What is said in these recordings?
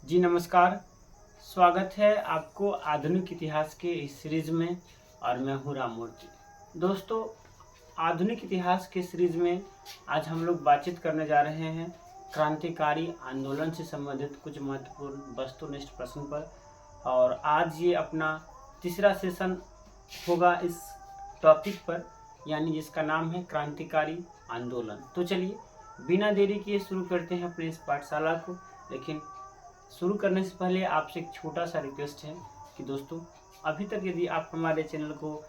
जी नमस्कार। स्वागत है आपको आधुनिक इतिहास के इस सीरीज में और मैं हूँ राममूर्ति। दोस्तों, आधुनिक इतिहास के सीरीज में आज हम लोग बातचीत करने जा रहे हैं क्रांतिकारी आंदोलन से संबंधित कुछ महत्वपूर्ण वस्तुनिष्ठ प्रश्न पर। और आज ये अपना तीसरा सेशन होगा इस टॉपिक पर, यानी जिसका नाम है क्रांतिकारी आंदोलन। तो चलिए बिना देरी किए शुरू करते हैं अपनी इस पाठशाला को। लेकिन शुरू करने से पहले आपसे एक छोटा सा रिक्वेस्ट है कि दोस्तों, अभी तक यदि आप हमारे चैनल को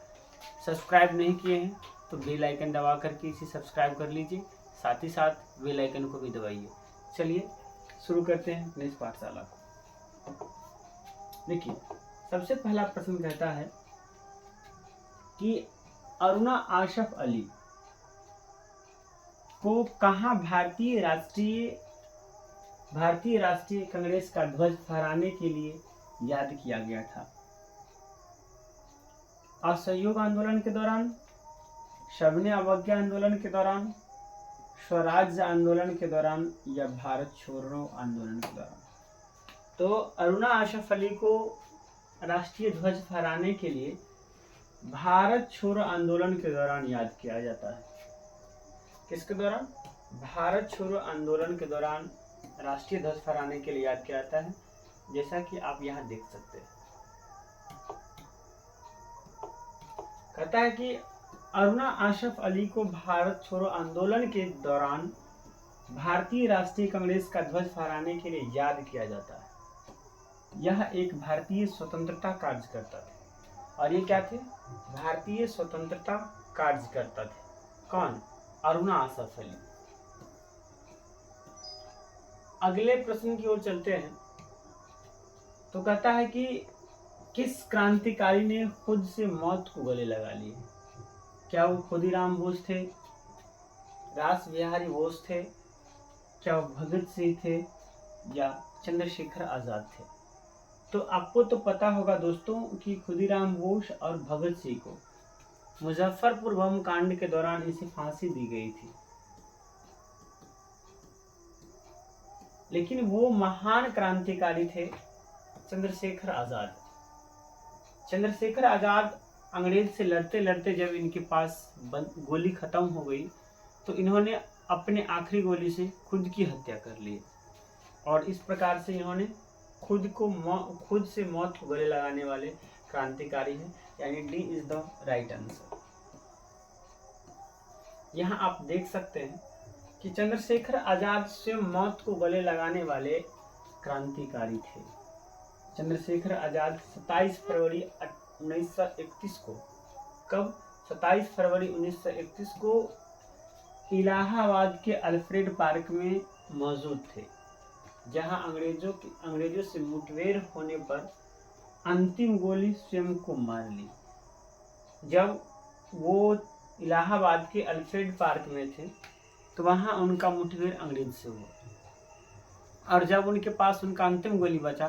सब्सक्राइब नहीं किए हैं तो बेल आइकन दबा करके इसे सब्सक्राइब कर लीजिए, साथ ही साथ बेल आइकन को भी दबाइए। चलिए शुरू करते हैं अपने इस पाठशाला को। देखिए, सबसे पहला प्रश्न कहता है कि अरुणा आशफ अली को कहाँ भारतीय राष्ट्रीय कांग्रेस का ध्वज फहराने के लिए याद किया गया था? असहयोग आंदोलन के दौरान, शबने अवज्ञा आंदोलन के दौरान, स्वराज्य आंदोलन के दौरान या भारत छोड़ो आंदोलन के दौरान? तो अरुणा आशफ अली को राष्ट्रीय ध्वज फहराने के लिए भारत छोड़ो आंदोलन के दौरान याद किया जाता है। किसके दौरान? भारत छोड़ो आंदोलन के दौरान राष्ट्रीय ध्वज फहराने के लिए याद किया जाता है, जैसा कि आप यहाँ देख सकते हैं। कहता है कि अरुणा आशफ अली को भारत छोड़ो आंदोलन के दौरान भारतीय राष्ट्रीय कांग्रेस का ध्वज फहराने के लिए याद किया जाता है। यह एक भारतीय स्वतंत्रता कार्यकर्ता थे। और ये क्या थे? भारतीय स्वतंत्रता कार्यकर्ता थे। कौन? अरुणा आशफ अली। अगले प्रश्न की ओर चलते हैं। तो कहता है कि किस क्रांतिकारी ने खुद से मौत को गले लगा लिया? क्या वो खुदीराम बोस थे, रास बिहारी बोस थे, क्या वो भगत सिंह थे या चंद्रशेखर आजाद थे? तो आपको तो पता होगा दोस्तों कि खुदीराम बोस और भगत सिंह को मुजफ्फरपुर बम कांड के दौरान इसे फांसी दी गई थी। लेकिन वो महान क्रांतिकारी थे चंद्रशेखर आजाद। चंद्रशेखर आजाद अंग्रेज से लड़ते लड़ते जब इनके पास गोली खत्म हो गई तो इन्होंने अपने आखिरी गोली से खुद की हत्या कर ली। और इस प्रकार से इन्होंने खुद से मौत को गले लगाने वाले क्रांतिकारी हैं, यानी D is the right answer. यहाँ आप देख सकते हैं कि चंद्रशेखर आजाद स्वयं मौत को गले लगाने वाले क्रांतिकारी थे। चंद्रशेखर आजाद 27 फरवरी 1931 को, कब? 27 फरवरी 1931 को इलाहाबाद के अल्फ्रेड पार्क में मौजूद थे, जहां अंग्रेजों से मुठभेड़ होने पर अंतिम गोली स्वयं को मार ली। जब वो इलाहाबाद के अल्फ्रेड पार्क में थे तो वहां उनका मुठभेड़ अंग्रेज से हुआ। और जब उनके पास उनका अंतिम गोली बचा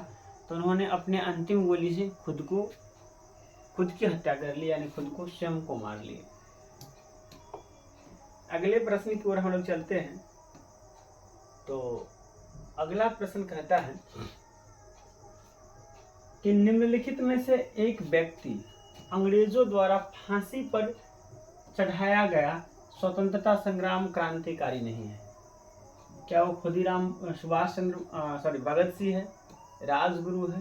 तो उन्होंने अपने अंतिम गोली से खुद की हत्या कर ली, यानी खुद को स्वयं को मार लिया। अगले प्रश्न की ओर हम लोग चलते हैं। तो अगला प्रश्न कहता है कि निम्नलिखित में से एक व्यक्ति अंग्रेजों द्वारा फांसी पर चढ़ाया गया स्वतंत्रता संग्राम क्रांतिकारी नहीं है? क्या वो भगत सिंह है, राजगुरु है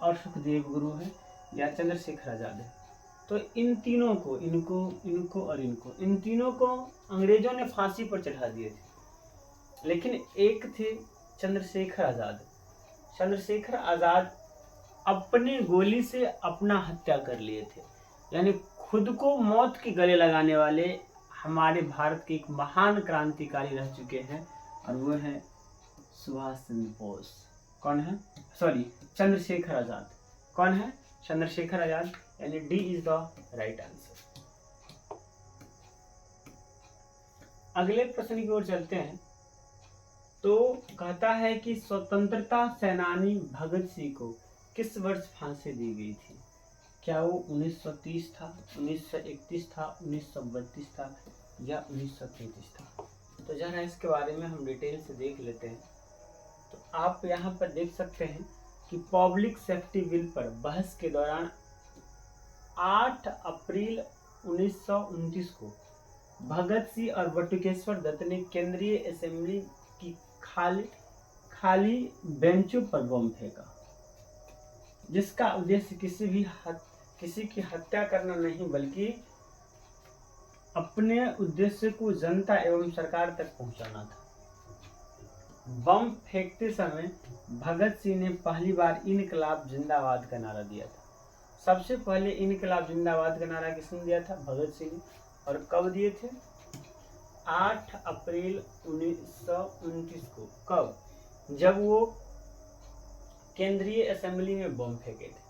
और सुखदेव गुरु है या चंद्रशेखर आजाद है? तो इन तीनों को, इन तीनों को अंग्रेजों ने फांसी पर चढ़ा दिए थे, लेकिन एक थे चंद्रशेखर आजाद। चंद्रशेखर आजाद अपने गोली से अपना हत्या कर लिए थे, यानी खुद को मौत के गले लगाने वाले हमारे भारत के एक महान क्रांतिकारी रह चुके हैं, और वो है सुभाष चंद्र बोस। कौन है? चंद्रशेखर आजाद। कौन है? चंद्रशेखर आजाद, यानी D is the right answer. अगले प्रश्न की ओर चलते हैं। तो कहता है कि स्वतंत्रता सेनानी भगत सिंह को किस वर्ष फांसी दी गई थी? क्या वो 1930 था, 1931 था, 1932 था या 1933 था? तो जरा इसके बारे में हम डिटेल से देख लेते हैं। तो आप यहाँ पर देख सकते हैं कि पब्लिक सेफ्टी बिल पर बहस के दौरान 8 अप्रैल 1929 को भगत सिंह और बटुकेश्वर दत्त ने केंद्रीय असेंबली की खाली बेंचों पर बम फेंका, जिसका उद्देश्य किसी की हत्या करना नहीं बल्कि अपने उद्देश्य को जनता एवं सरकार तक पहुंचाना था। बम फेंकते समय भगत सिंह ने पहली बार इनकलाब जिंदाबाद का नारा दिया था। सबसे पहले इनकलाब जिंदाबाद का नारा किसने दिया था? भगत सिंह ने। और कब दिए थे? 8 अप्रैल 1929 को। कब? जब वो केंद्रीय असेंबली में बम फेंके थे।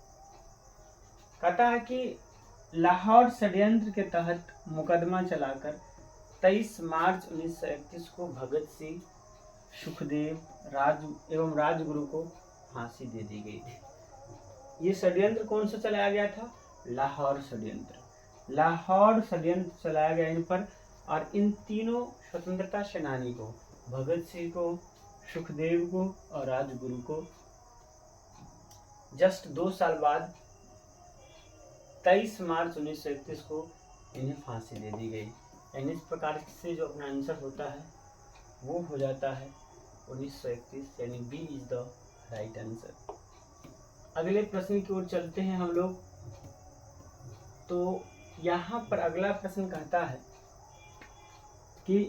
कहता है कि लाहौर षड्यंत्र के तहत मुकदमा चलाकर 23 मार्च 1931 को भगत सिंह, सुखदेव एवं राजगुरु को फांसी दे दी गई थी। ये षड्यंत्र कौन सा चलाया गया था? लाहौर षड्यंत्र। लाहौर षड्यंत्र चलाया गया इन पर, और इन तीनों स्वतंत्रता सेनानी को, भगत सिंह को, सुखदेव को और राजगुरु को, जस्ट 2 साल बाद 23 मार्च 1931 को इन्हें फांसी दे दी गई। यानी इस प्रकार से जो अपना आंसर होता है वो हो जाता है 1931, यानी B is the right answer. अगले प्रश्न की ओर चलते हैं हम लोग। तो यहाँ पर अगला प्रश्न कहता है कि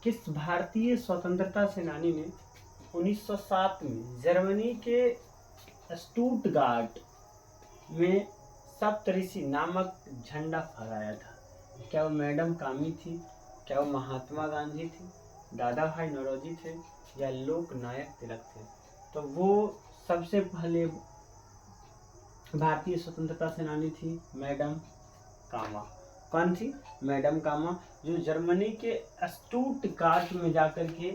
किस भारतीय स्वतंत्रता सेनानी ने 1907 में जर्मनी के स्टुटगार्ट में सप्तऋषि नामक झंडा फहराया था? क्या वो मैडम कामी थी? क्या वो महात्मा गांधी थी? दादा भाई नौरोजी थे? या लोकनायक तिलक थे? तो वो सबसे पहले भारतीय स्वतंत्रता सेनानी थी मैडम कामा। कौन थी? मैडम कामा, जो जर्मनी के स्टुटगार्ट में जाकर के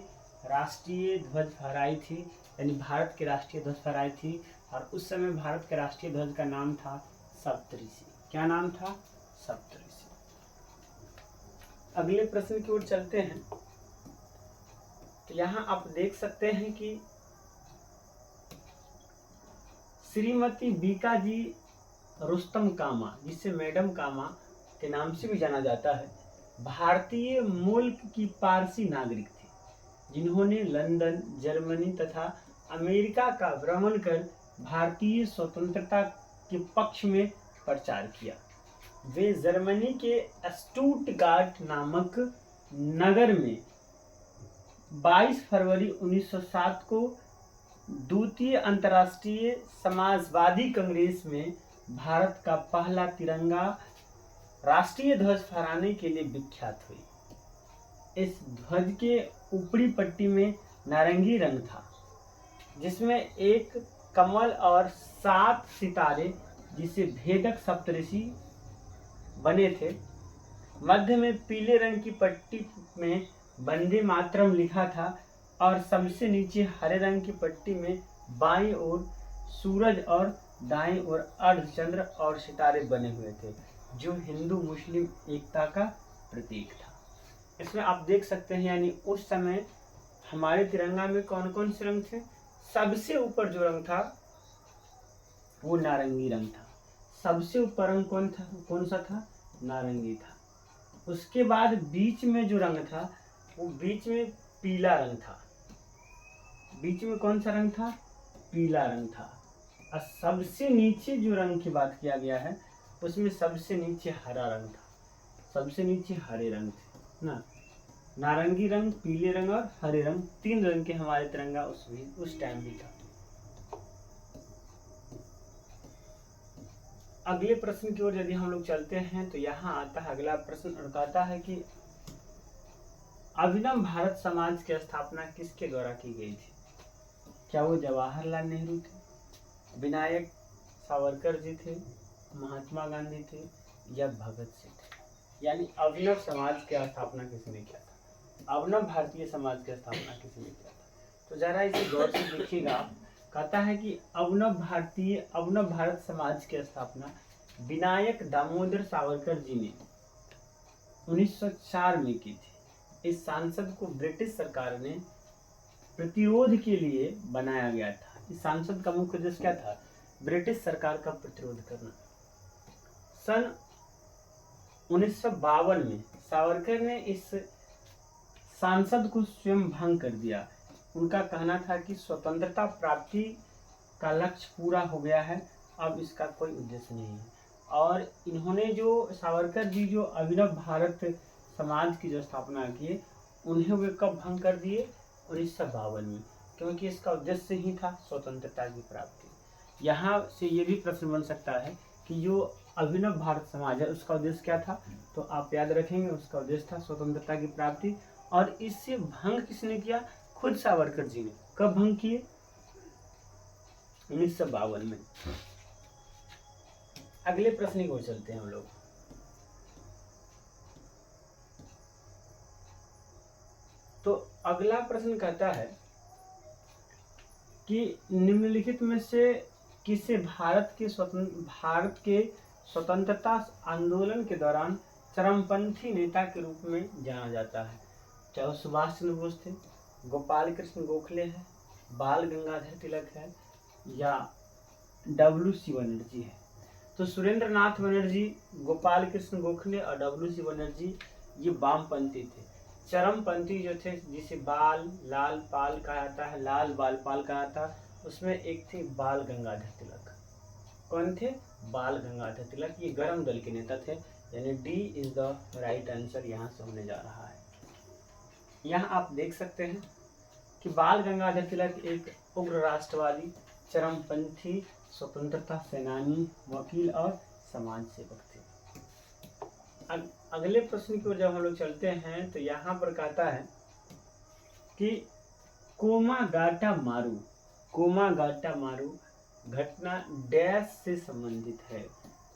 राष्ट्रीय ध्वज फहराई थी, यानी भारत के राष्ट्रीय ध्वज फहराई थी। और उस समय भारत के राष्ट्रीय ध्वज का नाम था सप्तऋषि। क्या नाम था? सप्तऋषि। अगले प्रश्न की ओर चलते हैं। तो यहाँ आप देख सकते हैं कि श्रीमती बीकाजी रुस्तम कामा, जिसे मैडम कामा के नाम से भी जाना जाता है, भारतीय मूल की पारसी नागरिक थी, जिन्होंने लंदन, जर्मनी तथा अमेरिका का भ्रमण कर भारतीय स्वतंत्रता के पक्ष में प्रचार किया। वे जर्मनी के स्टुटगार्ट नामक नगर में 22 फरवरी 1907 को द्वितीय अंतर्राष्ट्रीय समाजवादी कांग्रेस में भारत का पहला तिरंगा राष्ट्रीय ध्वज फहराने के लिए विख्यात हुई। इस ध्वज के ऊपरी पट्टी में नारंगी रंग था, जिसमें एक कमल और 7 सितारे, जिसे भेदक सप्तऋषि बने थे। मध्य में पीले रंग की पट्टी में वंदे मातरम लिखा था, और सबसे नीचे हरे रंग की पट्टी में बाईं ओर सूरज और दाईं ओर अर्धचंद्र और सितारे बने हुए थे, जो हिंदू मुस्लिम एकता का प्रतीक था। इसमें आप देख सकते हैं, यानी उस समय हमारे तिरंगा में कौन कौन से रंग थे? सबसे ऊपर जो रंग था वो नारंगी रंग था। सबसे ऊपर रंग कौन सा था? नारंगी था। उसके बाद बीच में जो रंग था वो बीच में पीला रंग था। बीच में कौन सा रंग था? पीला रंग था। और सबसे नीचे जो रंग की बात किया गया है उसमें सबसे नीचे हरा रंग था। सबसे नीचे हरे रंग थे ना। नारंगी रंग, पीले रंग और हरे रंग, 3 रंग के हमारे तिरंगा उस टाइम भी था। अगले प्रश्न की ओर यदि हम लोग चलते हैं तो यहाँ आता है अगला प्रश्न, और कहता है कि अभिनव भारत समाज की स्थापना किसके द्वारा की गई थी? क्या वो जवाहरलाल नेहरू थे, विनायक सावरकर जी थे, महात्मा गांधी थे, या भगत सिंह थे? यानी अभिनव समाज की स्थापना किसने किया था? अभिनव भारतीय समाज की स्थापना किसने किया था? तो जरा इसे गौर से देखिएगा। कहता है कि अभिनव भारत समाज की स्थापना विनायक दामोदर सावरकर जी ने 1904 में की थी। इस सांसद को ब्रिटिश सरकार ने प्रतिरोध के लिए बनाया गया था। इस सांसद का मुख्य उद्देश्य क्या था? ब्रिटिश सरकार का प्रतिरोध करना। सन 1952 में सावरकर ने इस सांसद को स्वयं भंग कर दिया। उनका कहना था कि स्वतंत्रता प्राप्ति का लक्ष्य पूरा हो गया है, अब इसका कोई उद्देश्य नहीं है। और इन्होंने जो सावरकर जी जो अभिनव भारत समाज की जो स्थापना की, उन्हें वे कब भंग कर दिए? 1952 में, क्योंकि इसका उद्देश्य ही था स्वतंत्रता की प्राप्ति। यहाँ से ये भी प्रश्न बन सकता है कि जो अभिनव भारत समाज है उसका उद्देश्य क्या था? तो आप याद रखेंगे, उसका उद्देश्य था स्वतंत्रता की प्राप्ति। और इससे भंग किसने किया? खुद सावरकर जी ने। कब भंग किए? 1952 में। अगले प्रश्न की ओर चलते हैं हम लोग। तो अगला प्रश्न कहता है कि निम्नलिखित में से किसे भारत के स्वतंत्रता आंदोलन के दौरान चरमपंथी नेता के रूप में जाना जाता है? चाहे सुभाष चंद्र बोस थे, गोपाल कृष्ण गोखले है, बाल गंगाधर तिलक है, या WC बनर्जी है। तो सुरेंद्र नाथ बनर्जी, गोपाल कृष्ण गोखले और WC बनर्जी ये वामपंथी थे। चरमपंथी जो थे, जिसे लाल पाल कहा जाता है, लाल बाल पाल कहा जाता है, उसमें एक थे बाल गंगाधर तिलक। कौन थे? बाल गंगाधर तिलक। ये गर्म दल के नेता थे, यानी D is the right answer यहाँ से होने जा रहा है। यहाँ आप देख सकते हैं कि बाल गंगाधर तिलक एक उग्र राष्ट्रवादी, चरमपंथी, स्वतंत्रता सेनानी, वकील और समाज सेवक थे। अगले प्रश्न की ओर जब हम लोग चलते हैं तो यहाँ पर कहता है कि कोमागाटा मारू घटना डैश से संबंधित है?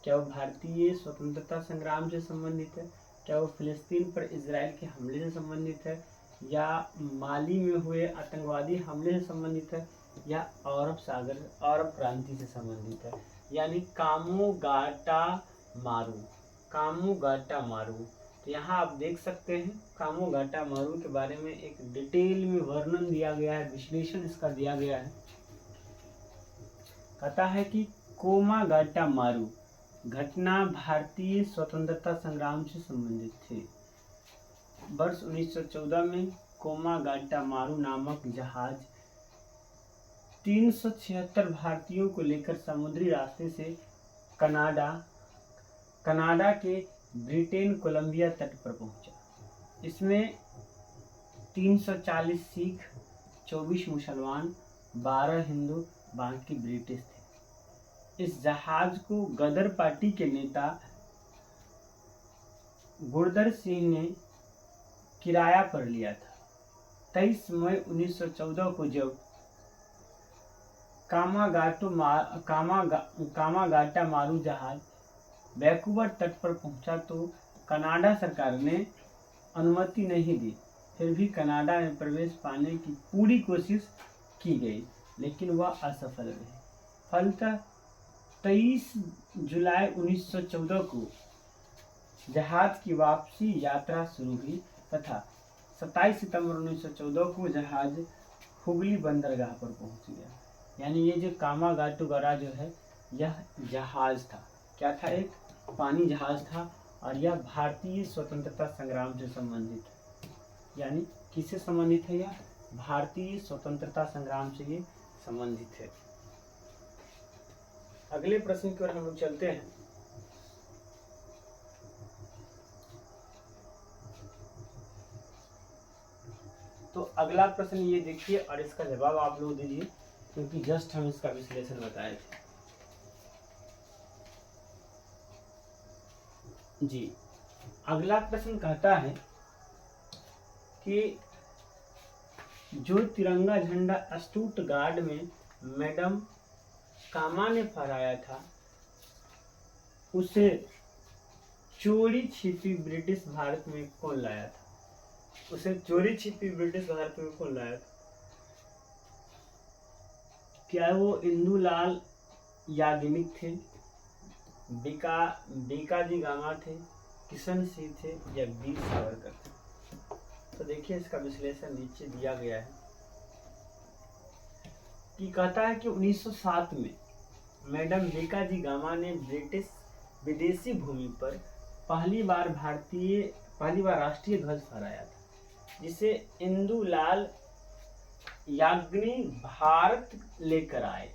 क्या वो भारतीय स्वतंत्रता संग्राम से संबंधित है? क्या वो फिलिस्तीन पर इजराइल के हमले से संबंधित है? या माली में हुए आतंकवादी हमले से संबंधित है? या अरब क्रांति से संबंधित है? यानी कामोगाटा मारू। तो यहाँ आप देख सकते हैं कामोगाटा मारू के बारे में एक डिटेल में वर्णन दिया गया है, विश्लेषण इसका दिया गया है। कहता है कि कोमागाटा मारू घटना भारतीय स्वतंत्रता संग्राम से संबंधित थे। वर्ष 1914 में कोमागाटा मारू नामक जहाज 376 भारतीयों को लेकर समुद्री रास्ते से कनाडा के ब्रिटेन कोलंबिया तट पर पहुंचा। इसमें 340 सिख, 24 मुसलमान, 12 हिंदू, बाकी ब्रिटिश थे। इस जहाज को गदर पार्टी के नेता गुरदर सिंह ने किराया पर लिया था। 23 मई 1914 को जब कामागाटा मारू जहाज वैंकूवर तट पर पहुंचा तो कनाडा सरकार ने अनुमति नहीं दी। फिर भी कनाडा में प्रवेश पाने की पूरी कोशिश की गई, लेकिन वह असफल रही। फलतः 23 जुलाई 1914 को जहाज की वापसी यात्रा शुरू हुई तथा 27 सितंबर 1914 को जहाज हुगली बंदरगाह पर पहुंच गया। यानी ये जो कामागाटूगरा जो है यह जहाज था, क्या था? एक पानी जहाज था और यह भारतीय स्वतंत्रता संग्राम से संबंधित है। यानी किससे संबंधित है? यह भारतीय स्वतंत्रता संग्राम से ये संबंधित है। अगले प्रश्न की ओर हम लोग चलते हैं। तो अगला प्रश्न ये देखिए और इसका जवाब आप लोग दीजिए, क्योंकि जस्ट हम इसका विश्लेषण बताए थे जी। अगला प्रश्न कहता है कि जो तिरंगा झंडा स्टुटगार्ट में मैडम कामा ने फहराया था, उसे चोरी छिपी ब्रिटिश भारत में कौन लाया था? उसे चोरी छिपी ब्रिटिश भारत में कौन लाया था? क्या वो इंदुलाल याग्निक थे, बीकाजी गामा थे, किशन सिंह थे, या वीर सावरकर थे? तो देखिए इसका विश्लेषण नीचे दिया गया है। कि कहता है कि 1907 में मैडम भिकाजी गामा ने ब्रिटिश विदेशी भूमि पर पहली बार राष्ट्रीय ध्वज फहराया था, जिसे इंदुलाल याग्निक भारत लेकर आए।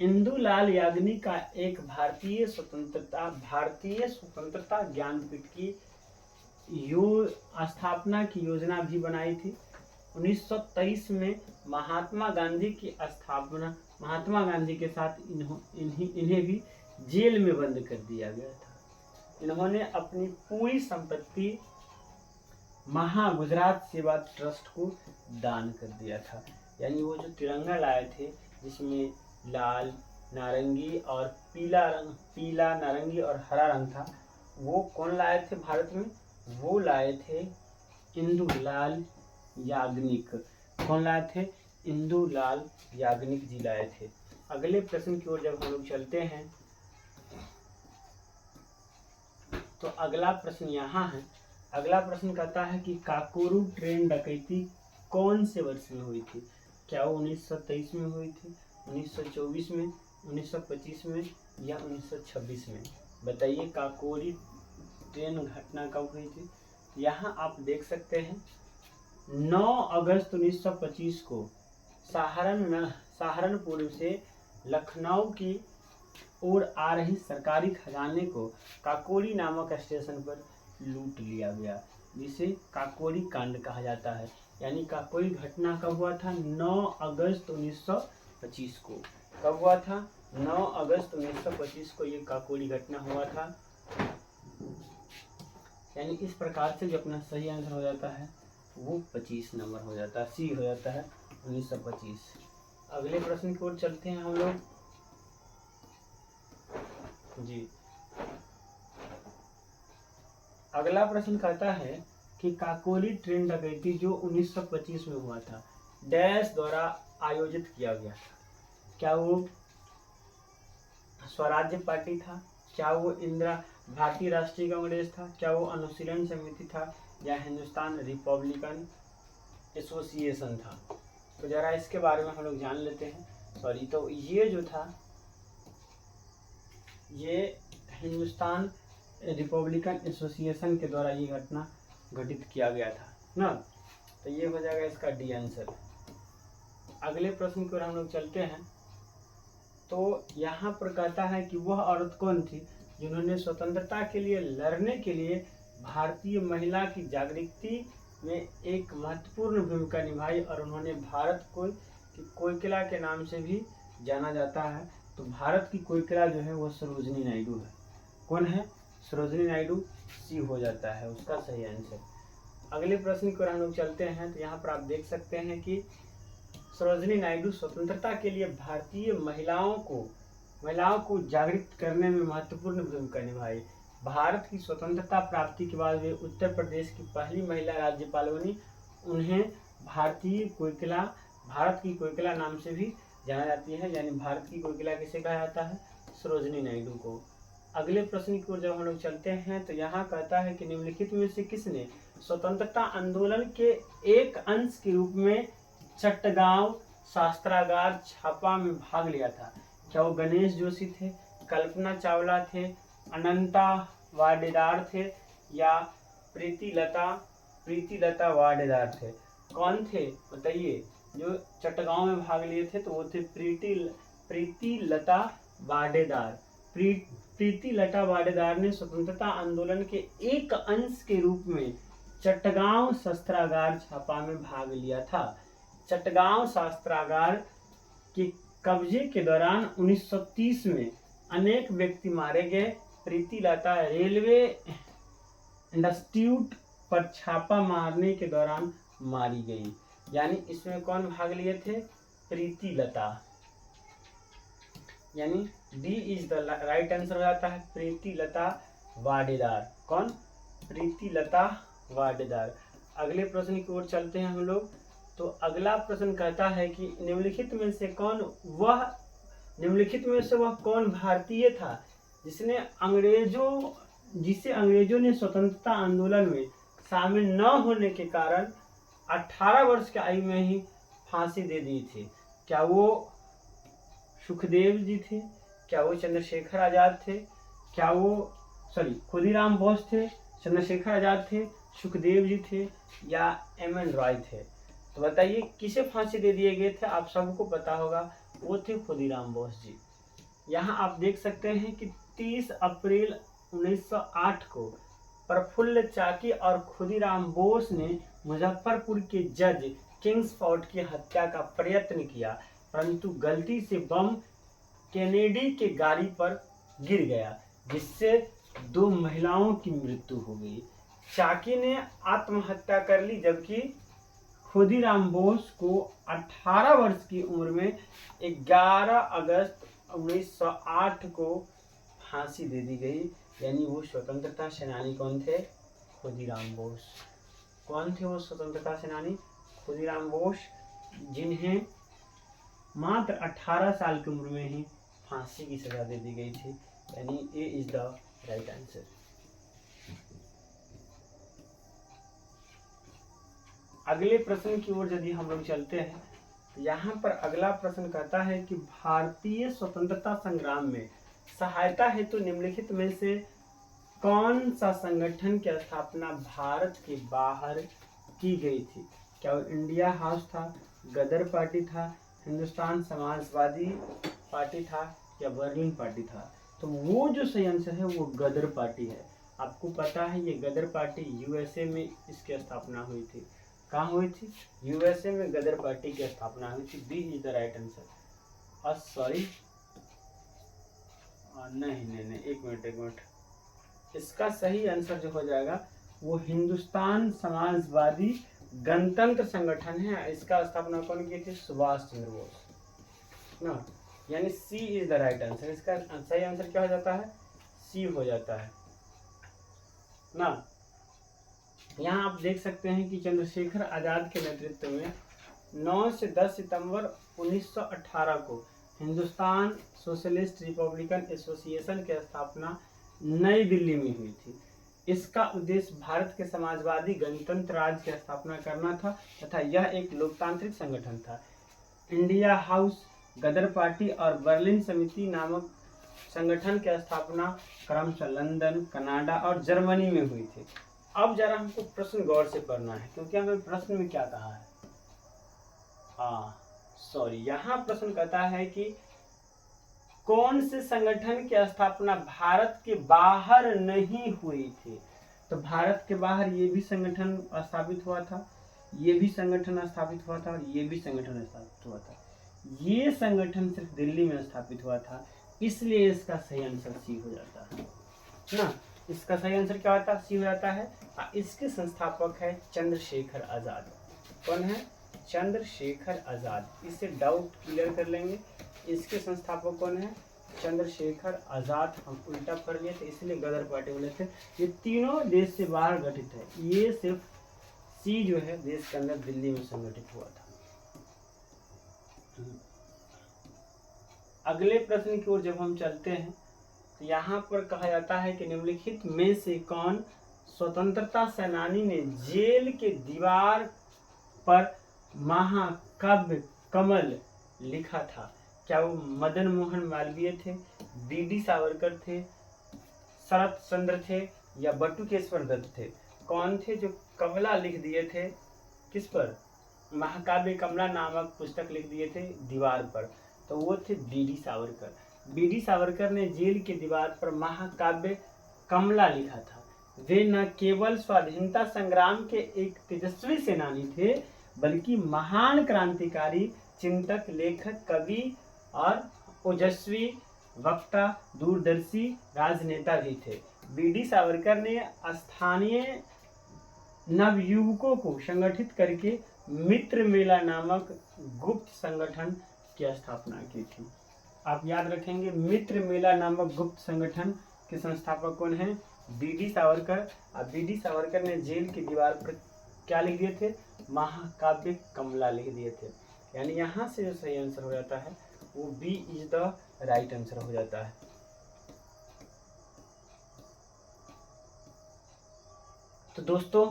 इंदुलाल याग्निक का एक भारतीय स्वतंत्रता ज्ञानपीठ की स्थापना की योजना भी बनाई थी। 1923 में महात्मा गांधी के साथ इन्हें भी जेल में बंद कर दिया गया था। इन्होंने अपनी पूरी संपत्ति गुजरात सेवा ट्रस्ट को दान कर दिया था। यानी वो जो तिरंगा लाए थे जिसमें लाल, नारंगी और पीला, नारंगी और हरा रंग था, वो कौन लाए थे भारत में? वो लाए थे इंदुलाल याग्निक। कौन लाए थे? इंदुलाल याग्निक जी लाए थे। अगले प्रश्न की ओर जब हम लोग चलते हैं तो अगला प्रश्न यहाँ है। अगला प्रश्न कहता है कि काकोरू ट्रेन डकैती कौन से वर्ष में हुई थी? क्या वो 1923 में हुई थी, 1924 में, 1925 में या 1926 में? बताइए काकोरी ट्रेन घटना कब हुई थी? यहाँ आप देख सकते हैं 9 अगस्त 1925 को सहारनपुर से लखनऊ की ओर आ रही सरकारी खजाने को काकोरी नामक स्टेशन पर लूट लिया गया, जिसे काकोरी कांड कहा जाता है। यानी काकोरी घटना कब हुआ था? 9 अगस्त 1925 को। कब हुआ था? 9 अगस्त 1925 को ये काकोरी घटना हुआ था। यानी इस प्रकार से जो अपना सही आंसर हो जाता है वो 25 नंबर हो जाता है, सी हो जाता है 1925। अगले प्रश्न की ओर चलते हैं हम लोग जी। अगला प्रश्न कहता है कि काकोरी ट्रेन डकैती जो 1925 में हुआ था डैश द्वारा आयोजित किया गया था। क्या वो स्वराज्य पार्टी था? क्या वो भारतीय राष्ट्रीय कांग्रेस था? क्या वो अनुशीलन समिति था या हिंदुस्तान रिपब्लिकन एसोसिएशन था? तो जरा इसके बारे में हम लोग जान लेते हैं। सॉरी, तो ये जो था ये हिंदुस्तान रिपब्लिकन एसोसिएशन के द्वारा ये घटना घटित किया गया था ना। तो ये हो जाएगा इसका डी आंसर। अगले प्रश्न की ओर हम लोग चलते हैं। तो यहाँ पर कहता है कि वह औरत कौन थी जिन्होंने स्वतंत्रता के लिए लड़ने के लिए भारतीय महिला की जागृति में एक महत्वपूर्ण भूमिका निभाई और उन्होंने भारत को कोकिला के नाम से भी जाना जाता है। तो भारत की कोकिला जो है वो सरोजिनी नायडू है। कौन है? सरोजिनी नायडू, सी हो जाता है उसका सही आंसर। अगले प्रश्न की ओर हम लोग चलते हैं। तो यहाँ पर आप देख सकते हैं कि सरोजिनी नायडू स्वतंत्रता के लिए भारतीय महिलाओं को जागृत करने में महत्वपूर्ण भूमिका निभाई। भारत की स्वतंत्रता प्राप्ति के बाद वे उत्तर प्रदेश की पहली महिला राज्यपाल बनी। उन्हें भारत की कोकिला नाम से भी जाना जाती है। यानी भारत की कोकिला किसे कहा जाता है? सरोजिनी नायडू को। अगले प्रश्न की ओर जब हम लोग चलते हैं तो यहाँ कहता है कि निम्नलिखित में से किसने स्वतंत्रता आंदोलन के एक अंश के रूप में चट्टगांव शस्त्रागार छापा में भाग लिया था? क्या वो गणेश जोशी थे, कल्पना चावला थे, अनंता वाडेदार थे या प्रीति लता वाडेदार थे? कौन थे बताइए जो चट्टगांव में भाग लिए थे? तो वो थे प्रीति लता वाडेदार। प्रीति लता वाडेदार ने स्वतंत्रता आंदोलन के एक अंश के रूप में चट्टगांव शस्त्रागार छापा में भाग लिया था। चट्टगांव शस्त्रागार के कब्जे के दौरान 1930 में अनेक व्यक्ति मारे गए। प्रीति लता रेलवे इंस्टीट्यूट पर छापा मारने के दौरान मारी गई। यानी इसमें कौन भाग लिए थे? प्रीति लता। यानी D is the right answer हो जाता है प्रीति लता वाडेदार। कौन? प्रीति लता वाडेदार। अगले प्रश्न की ओर चलते हैं हम लोग। तो अगला प्रश्न कहता है कि निम्नलिखित में से वह कौन भारतीय था जिसे अंग्रेजों ने स्वतंत्रता आंदोलन में शामिल न होने के कारण 18 वर्ष की आयु में ही फांसी दे दी थी? क्या वो सुखदेव जी थे, क्या वो चंद्रशेखर आजाद थे, क्या वो खुदीराम बोस थे, चंद्रशेखर आजाद थे, सुखदेव जी थे या एम.एन. रॉय थे? तो बताइए किसे फांसी दे दिए गए थे? आप सबको पता होगा, वो थे खुदीराम बोस जी। यहाँ आप देख सकते हैं कि 30 अप्रैल 1908 को प्रफुल्ल चाकी और खुदीराम बोस ने मुजफ्फरपुर के जज किंग्सफोर्ड की हत्या का प्रयत्न किया, परंतु गलती से बम कैनेडी के गाड़ी पर गिर गया, जिससे 2 महिलाओं की मृत्यु हो गई। चाकी ने आत्महत्या कर ली, जबकि खुदीराम बोस को 18 वर्ष की उम्र में 11 अगस्त 1908 को फांसी दे दी गई। यानी वो स्वतंत्रता सेनानी कौन थे? खुदीराम बोस। कौन थे वो स्वतंत्रता सेनानी? खुदीराम बोस, जिन्हें मात्र 18 साल की उम्र में ही फांसी की सजा दे दी गई थी। यानी ए इज द राइट आंसर। अगले प्रश्न की ओर यदि हम लोग चलते हैं तो यहाँ पर अगला प्रश्न कहता है कि भारतीय स्वतंत्रता संग्राम में सहायता हेतु निम्नलिखित में से कौन सा संगठन की स्थापना भारत के बाहर की गई थी? क्या वो इंडिया हाउस था, गदर पार्टी था, हिंदुस्तान समाजवादी पार्टी था या बर्लिन पार्टी था? तो वो जो सही आंसर है वो गदर पार्टी है। आपको पता है ये गदर पार्टी यूएसए में इसकी स्थापना हुई थी। कहाँ हुई थी? यूएसए में गदर पार्टी की स्थापना हुई थी। B is the right answer. Sorry, नहीं, एक मिनट। इसका सही आंसर जो हो जाएगा वो हिंदुस्तान समाजवादी गणतंत्र संगठन है। इसका स्थापना कौन की थी? सुभाष चंद्र बोस ना। यानी सी इज द राइट आंसर। इसका सही आंसर क्या हो जाता है? सी हो जाता है ना। यहाँ आप देख सकते हैं कि चंद्रशेखर आजाद के नेतृत्व में 9 से 10 सितंबर 1918 को हिंदुस्तान सोशलिस्ट रिपब्लिकन एसोसिएशन की स्थापना नई दिल्ली में हुई थी। इसका उद्देश्य भारत के समाजवादी गणतंत्र राज्य की स्थापना करना था तथा यह एक लोकतांत्रिक संगठन था। इंडिया हाउस, गदर पार्टी और बर्लिन समिति नामक संगठन की स्थापना क्रमशः लंदन, कनाडा और जर्मनी में हुई थी। अब जरा हमको प्रश्न गौर से पढ़ना है, क्योंकि हमें प्रश्न में क्या कहा है। यहाँ प्रश्न कहता है कि कौन से संगठन की स्थापना भारत के बाहर नहीं हुई थी? तो भारत के बाहर ये भी संगठन स्थापित हुआ था, ये भी संगठन स्थापित हुआ था और ये भी संगठन स्थापित हुआ था। ये संगठन सिर्फ दिल्ली में स्थापित हुआ था, इसलिए इसका सही आंसर सी हो जाता है ना। इसका सही आंसर क्या होता है? सी हो जाता है। इसके संस्थापक है चंद्रशेखर आजाद। कौन है? चंद्रशेखर आजाद। इसे डाउट क्लियर कर लेंगे। इसके संस्थापक कौन है? चंद्रशेखर आजाद। हम उल्टा पढ़ लिए थे इसलिए गदर पार्टी बोले थे। ये तीनों देश से बाहर गठित है। ये सिर्फ सी जो है देश के अंदर दिल्ली में संगठित हुआ था। अगले प्रश्न की ओर जब हम चलते हैं तो यहाँ पर कहा जाता है कि निम्नलिखित में से कौन स्वतंत्रता सेनानी ने जेल के दीवार पर महाकाव्य कमल लिखा था? क्या वो मदन मोहन मालवीय थे, बी.डी. सावरकर थे, शरत चंद्र थे या बटुकेश्वर दत्त थे? कौन थे जो कमला लिख दिए थे? किस पर? महाकाव्य कमला नामक पुस्तक लिख दिए थे दीवार पर। तो वो थे बी.डी. सावरकर। बी.डी. सावरकर ने जेल की दीवार पर महाकाव्य कमला लिखा था। वे न केवल स्वाधीनता संग्राम के एक तेजस्वी सेनानी थे, बल्कि महान क्रांतिकारी, चिंतक, लेखक, कवि और ओजस्वी वक्ता, दूरदर्शी राजनेता भी थे। बी.डी. सावरकर ने स्थानीय नवयुवकों को संगठित करके मित्र मेला नामक गुप्त संगठन की स्थापना की थी। आप याद रखेंगे, मित्र मेला नामक गुप्त संगठन के संस्थापक कौन है? बी.डी. सावरकर। और बी.डी. सावरकर ने जेल की दीवार पर क्या लिख दिए थे? महाकाव्य कमला लिख दिए थे। यानी यहाँ से जो सही आंसर हो जाता है वो B is the right answer हो जाता है। तो दोस्तों,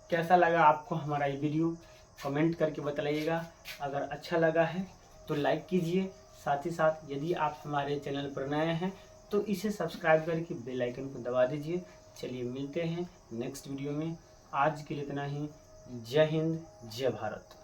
कैसा लगा आपको हमारा ये वीडियो? कमेंट करके बताइएगा। अगर अच्छा लगा है तो लाइक कीजिए। साथ ही साथ यदि आप हमारे चैनल पर नए हैं तो इसे सब्सक्राइब करके बेल आइकन को दबा दीजिए। चलिए मिलते हैं नेक्स्ट वीडियो में। आज के लिए इतना ही। जय हिंद, जय भारत।